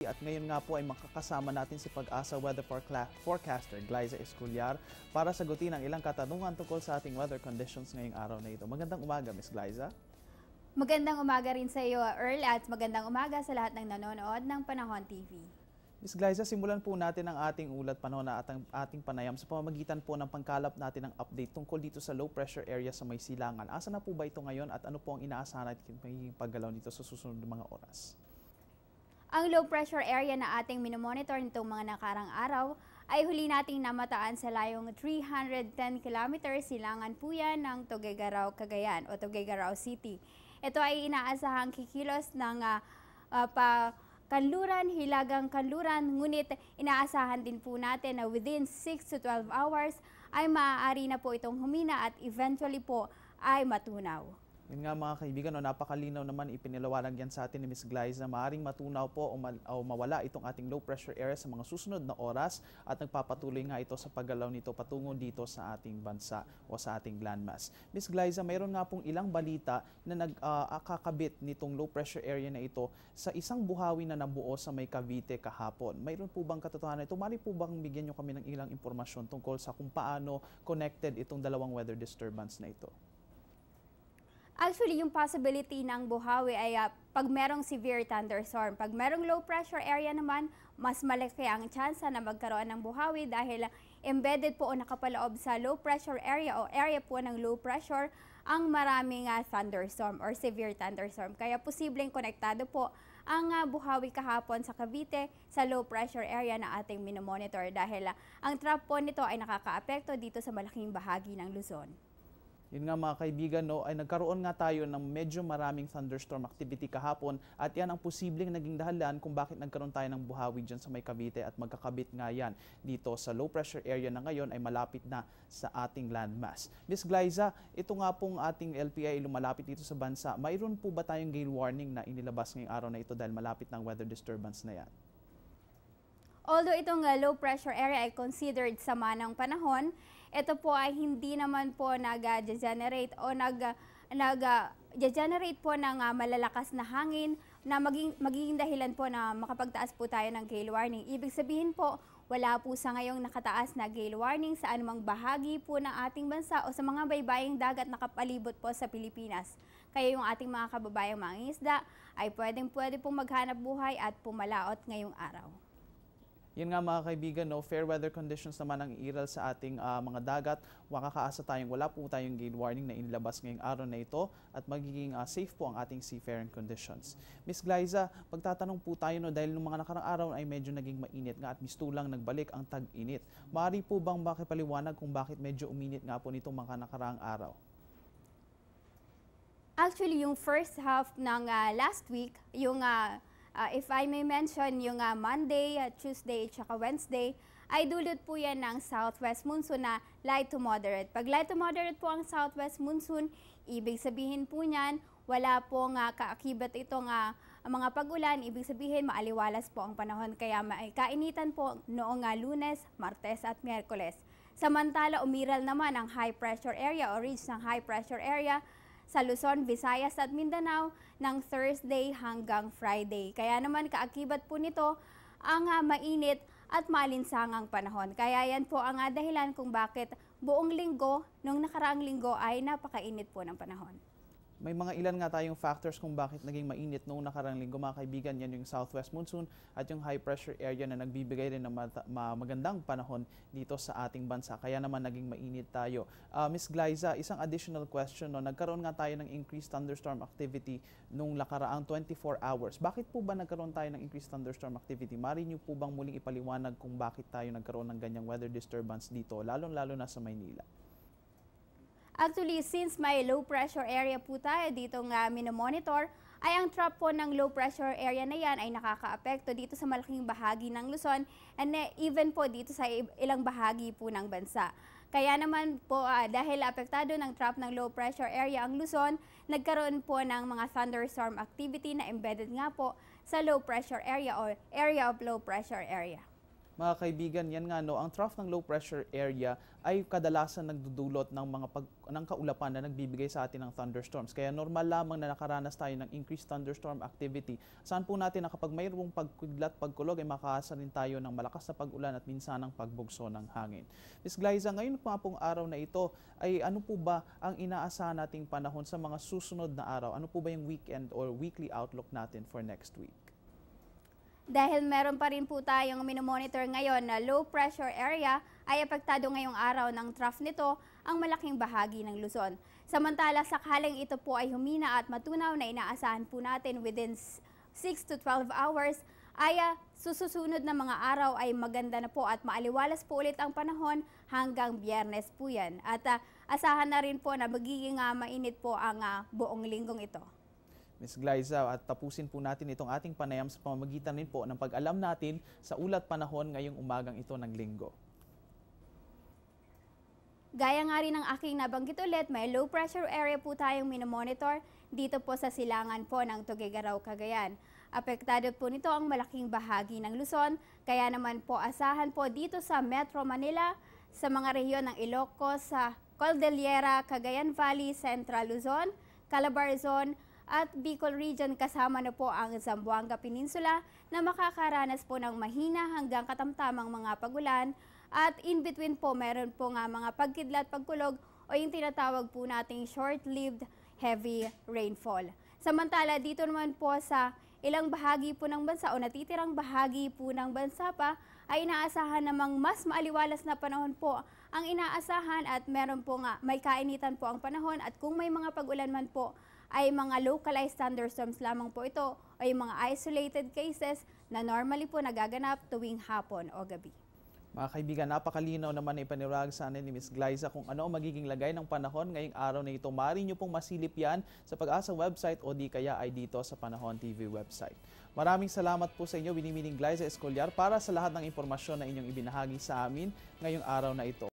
At ngayon nga po ay makakasama natin si Pag-asa Weather Forecaster Glyza Esculiar para sagutin ang ilang katanungan tungkol sa ating weather conditions ngayong araw na ito. Magandang umaga, Ms. Glyza. Magandang umaga rin sa iyo, Earl, at magandang umaga sa lahat ng nanonood ng Panahon TV. Ms. Glyza, simulan po natin ang ating ulat panahon at ang ating panayam sa pamamagitan po ng pangkalap natin ng update tungkol dito sa low pressure area sa may silangan. Asa na po ba ito ngayon at ano po ang inaasahan natin magiging paggalaw nito sa susunod ng mga oras? Ang low pressure area na ating minomonitor nitong mga nakarang araw ay huli nating namataan sa layong 310 km silangan po yan ng Tuguegarao, Cagayan o Tuguegarao City. Ito ay inaasahang kikilos ng kanluran, hilagang kanluran, ngunit inaasahan din po natin na within 6 to 12 hours ay maaari na po itong humina at eventually po ay matunaw. Yun nga mga kaibigan, napakalinaw naman ipiniliwanag yan sa atin ni Ms. Glyza na maaaring matunaw po o mawala itong ating low pressure area sa mga susunod na oras at nagpapatuloy nga ito sa paggalaw nito patungo dito sa ating bansa o sa ating landmass. Ms. Glyza, mayroon nga pong ilang balita na nagkakabit nitong low pressure area na ito sa isang buhawi na nabuo sa may Cavite kahapon. Mayroon po bang katotohanan ito? Mari po bang bigyan nyo kami ng ilang impormasyon tungkol sa kung paano connected itong dalawang weather disturbance na ito? Actually, yung possibility ng buhawi ay pag merong severe thunderstorm. Pag merong low pressure area naman, mas malaki ang tsansa na magkaroon ng buhawi dahil embedded po o nakapaloob sa low pressure area o area po ng low pressure ang maraming thunderstorm or severe thunderstorm. Kaya posibleng konektado po ang buhawi kahapon sa Cavite sa low pressure area na ating minomonitor dahil ang trap po nito ay nakakaapekto dito sa malaking bahagi ng Luzon. Yun nga mga kaibigan, ay nagkaroon nga tayo ng medyo maraming thunderstorm activity kahapon at yan ang posibleng naging dahilan kung bakit nagkaroon tayo ng buhawi dyan sa may Cavite at magkakabit nga yan dito sa low pressure area na ngayon ay malapit na sa ating landmass. Ms. Glyza, ito nga pong ating LPI lumalapit dito sa bansa. Mayroon po ba tayong gale warning na inilabas ngayong araw na ito dahil malapit ng weather disturbance na yan? Although itong low pressure area ay considered sama ng panahon, ito po ay hindi naman po nag-generate o nag-generate po ng malalakas na hangin na magiging dahilan po na makapagtaas po tayo ng gale warning. Ibig sabihin po, wala po sa ngayong nakataas na gale warning sa anumang bahagi po ng ating bansa o sa mga baybaying dagat na kapalibot po sa Pilipinas. Kaya yung ating mga kababayang mangingisda ay pwede pong maghanap buhay at pumalaot ngayong araw. Yan nga mga kaibigan, fair weather conditions naman ang iiral sa ating mga dagat. Makakaasa tayong wala po tayong gale warning na inilabas ngayong araw na ito at magiging safe po ang ating seafaring conditions. Ms. Glyza, pagtatanong po tayo dahil nung mga nakarang araw ay medyo naging mainit nga at mistulang nagbalik ang tag-init. Maaari po bang makipaliwanag kung bakit medyo uminit nga po nitong mga nakarang araw? Actually, yung first half ng last week, yung if I may mention, yung Monday, Tuesday, at Wednesday, ay dulot po yan ng southwest monsoon na light to moderate. Pag light to moderate po ang southwest monsoon, ibig sabihin po niyan, wala pong kaakibat itong mga pag-ulan, ibig sabihin maaliwalas po ang panahon. Kaya kainitan po noong Lunes, Martes at Miyerkules. Samantala, umiral naman ang high pressure area o ridge ng high pressure area sa Luzon, Visayas at Mindanao ng Thursday hanggang Friday. Kaya naman kaakibat po nito ang mainit at malinsangang panahon. Kaya yan po ang dahilan kung bakit buong linggo, nung nakaraang linggo ay napakainit po ng panahon. May mga ilan nga tayong factors kung bakit naging mainit noong nakarang linggo mga kaibigan. Yan yung southwest monsoon at yung high pressure area na nagbibigay rin ng magandang panahon dito sa ating bansa. Kaya naman naging mainit tayo. Ms. Glyza, isang additional question. Nagkaroon nga tayo ng increased thunderstorm activity nung nakaraang 24 hours. Bakit po ba nagkaroon tayo ng increased thunderstorm activity? Mari niyo po bang muling ipaliwanag kung bakit tayo nagkaroon ng ganyang weather disturbance dito, lalo-lalo na sa Maynila? Actually, since may low pressure area po tayo dito minomonitor, ay ang trap po ng low pressure area na yan ay nakakaapekto dito sa malaking bahagi ng Luzon and even po dito sa ilang bahagi po ng bansa. Kaya naman po dahil apektado ng trap ng low pressure area ang Luzon, nagkaroon po ng mga thunderstorm activity na embedded nga po sa low pressure area or area of low pressure area. Mga kaibigan, yan nga no, ang trough ng low pressure area ay kadalasan nagdudulot ng ng kaulapan na nagbibigay sa atin ng thunderstorms. Kaya normal lamang na nakaranas tayo ng increased thunderstorm activity. Saan po natin na kapag mayroong pagkudlat, pagkulog ay makaasa rin tayo ng malakas na pag-ulan at minsan ng pagbugso ng hangin. Ms. Glyza, ngayon po pong araw na ito ay ano po ba ang inaasahan nating panahon sa mga susunod na araw? Ano po ba yung weekend or weekly outlook natin for next week? Dahil meron pa rin po tayong minomonitor ngayon na low pressure area, ay apektado ngayong araw ng trough nito ang malaking bahagi ng Luzon. Samantala, sakaling ito po ay humina at matunaw na inaasahan po natin within 6 to 12 hours, ay susunod na mga araw ay maganda na po at maaliwalas po ulit ang panahon hanggang Biyernes po yan. At asahan na rin po na magiging mainit po ang buong linggong ito. Ms. Glyza, at tapusin po natin itong ating panayam sa pamamagitan rin po ng pag-alam natin sa ulat panahon ngayong umagang ito ng linggo. Gaya nga rin ng aking nabanggit ulit, may low pressure area po tayong minomonitor dito po sa silangan po ng Tuguegarao, Cagayan. Apektado po nito ang malaking bahagi ng Luzon, kaya naman po asahan po dito sa Metro Manila, sa mga rehiyon ng Ilocos, sa Cordillera, Cagayan Valley, Central Luzon, Calabarzon, at Bicol Region, kasama na po ang Zamboanga Peninsula na makakaranas po ng mahina hanggang katamtamang mga pagulan, at in between po meron po nga mga pagkidlat, pagkulog o yung tinatawag po nating short-lived heavy rainfall. Samantala dito naman po sa ilang bahagi po ng bansa o natitirang bahagi po ng bansa pa ay inaasahan namang mas maaliwalas na panahon po ang inaasahan, at meron po nga may kainitan po ang panahon, at kung may mga pagulan man po ay mga localized thunderstorms lamang po ito o yung mga isolated cases na normally po nagaganap tuwing hapon o gabi. Mga kaibigan, napakalinaw naman na ipaniwag sa atin ni Ms. Glyza kung ano ang magiging lagay ng panahon ngayong araw na ito. Maaari nyo pong masilip yan sa Pag-asa website o di kaya ay dito sa Panahon TV website. Maraming salamat po sa inyo, Binibining Glyza Escollar, para sa lahat ng impormasyon na inyong ibinahagi sa amin ngayong araw na ito.